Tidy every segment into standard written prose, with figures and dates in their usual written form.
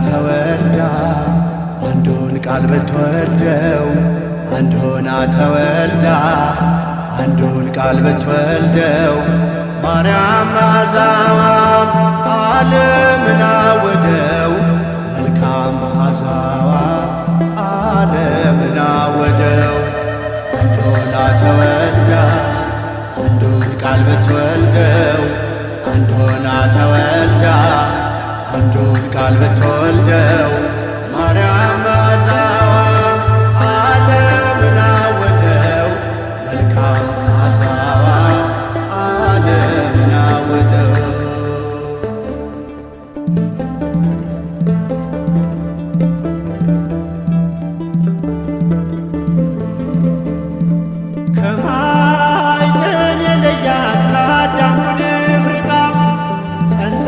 ተወልዳ አንዱን ቃል ብትወልደው አንድ ሆና ተወልዳ አንዱን ቃል ብትወልደው ማርያም መዓዛዋም ዓለምን አወደው መልካም መዓዛዋ ዓለምን አወደው። አንድ ሆና ተወልዳ አንዱን ቃል ብትወልደው አንድ ሆና ተወልዳ አንዱን ቃል ብትወልደው ማርያም መዓዛዋ ዓለምን አወደው መልካም መዓዛዋ ዓለምን አወደው። ከማኅፀን የለያት ከአዳም ጉድፍ ርቃ ጸንሳ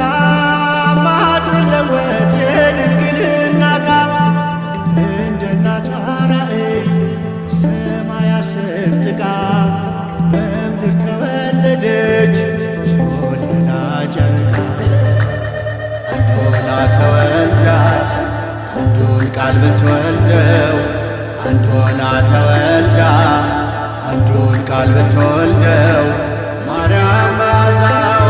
ማትለወጥ የድንግልና ቃል እንደ እናቷ ራእይ ሰማያት ሰንጥቃ በምድር ተወለደች ሶልና ጨረቃ። አንድ ሆና ተወልዳ አንዱን ቃል ብትወልደው አንድ ሆና ተወልዳ አንዱን ቃል ብትወልደው ማርያም መዓዛዋ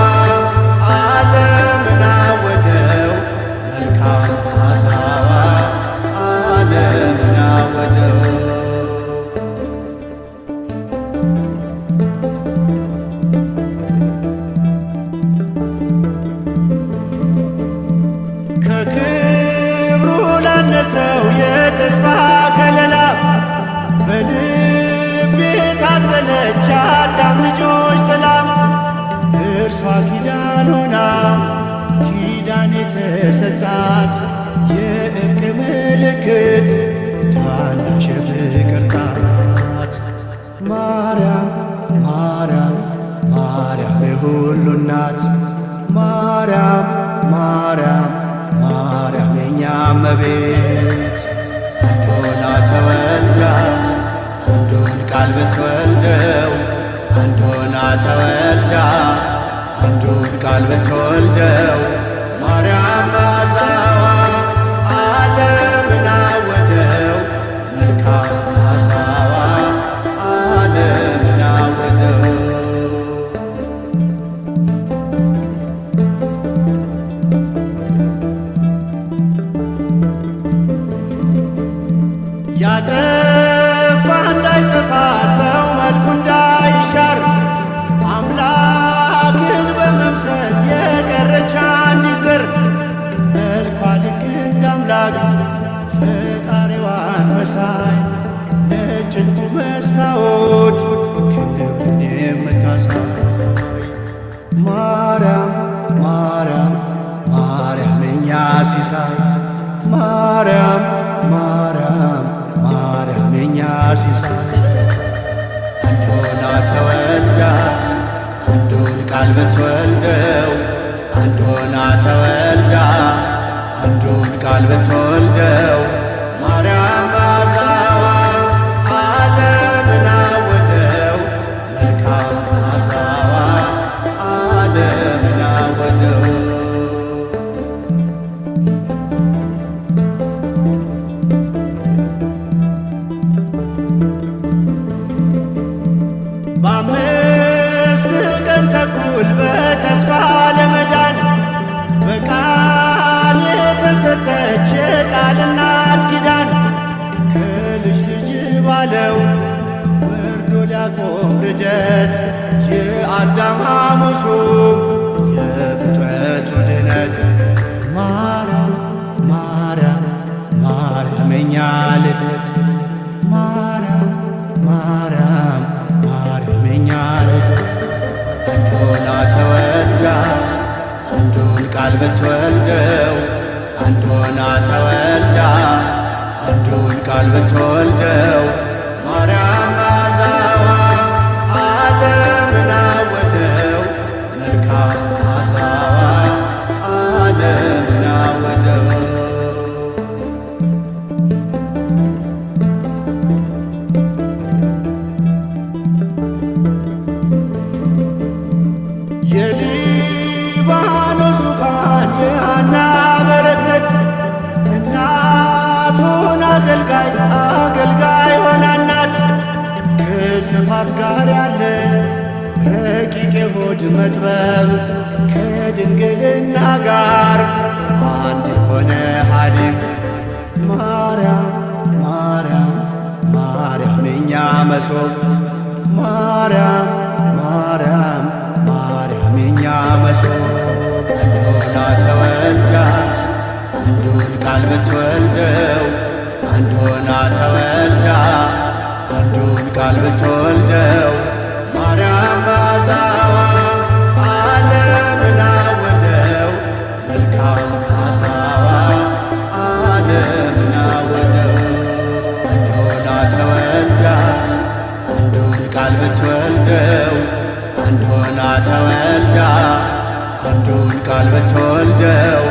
ዓለምን አወደው መልካም መዓዛዋ ዓለምን አወደው። ከክብሩ ላነሰው የተስፋ ከለላ በልቤ ታዘለች አዳም ልጆች ጥላ እርሷ ኪዳን ሆና ኪዳን የተሰጣት የእርቅ ምልክት ታናሽ የፍቅር ጣት ማርያም ማርያም ማርያም የሁሉ እናት ማርያም ማርያም ማርያም የኛ እመቤት። አንድ ሆና ተወልዳ አንዱን ቃል ብትወልደው አንድ ሆና ተወልዳ አንዱን ቃል ብትወልደው ማርያም መዓዛዋ ዓለምን አወደው መልካም መዓዛዋ ዓለምን አወደው። ያጠፋ እንዳይጠፋ ሰው መልኩ እንዳይሻር አምላክን በመምሰል የቀረች አንዲት ዘር መልኳ ልክ እንደ አምላክ ፈጣሪዋን መሳይ ነጭ ዕንቁ መስታወት ክብርን የምታሳይ ማርያም ማርያም ማርያም የኛ ሲሳይ ማርያም ማርያም ማርያም የኛ ሲሳይ። አንድ ሆና ተወልዳ አንዱን ቃል ብትወልደው አንድ ሆና ተወልዳ አንዱን ቃል ብትወልደው ማርያም መዓዛዋ ዓለምን አወደው መልካም መዓዛዋ ዓለምን አወደው። በአምስት ቀን ተኩል በተስፋ ለመዳን በቃል የተሰጠች የቃል እናት ኪዳን ከልጅ ልጅ ባለው ወርዶ ሊያቆም ርደት የአዳም ሐሙሱ የፍጥረቱ ድነት ማርያም ማርያም ማርያም የኛ ልደት ማርያም ማርያም ማርያም የኛ ልደት። አንድ ሆና ተወልዳ አንዱን ቃል ብትወልደው አንድ ሆና ተወልዳ አንድ አንዱን ቃል ብትወልደው ማርያም መዓዛዋ ዓለምን አወደው። መልካም መዓዛዋ ዓለምን አወደው። የሊባኖስ ዙፋን የሐና በረከት እናቱን አገልጋይ ሆና እናት ከስፋት ጋር ያለ ረቂቅ የሆድ መጥበብ ከድንግልና ጋር አንድ የሆነ ሀዲግ ማርያም ማርያም ማርያም የኛ መሶብ ማርያም ማርያም ማርያም የኛ መሶብ አንድ ሆና ተወልዳ አንዱን ቃል ብትወልደው አንድ ሆና ተወልዳ አንዱን ቃል ብትወልደው ማርያም መዓዛዋ ዓለምን አወደው። መልካም መዓዛዋ ዓለምን አወደው። አንድ ሆና ተወልዳ አንዱን ቃል ብትወልደው አንድ ሆና ተወልዳ አንዱን ቃል ብትወልደው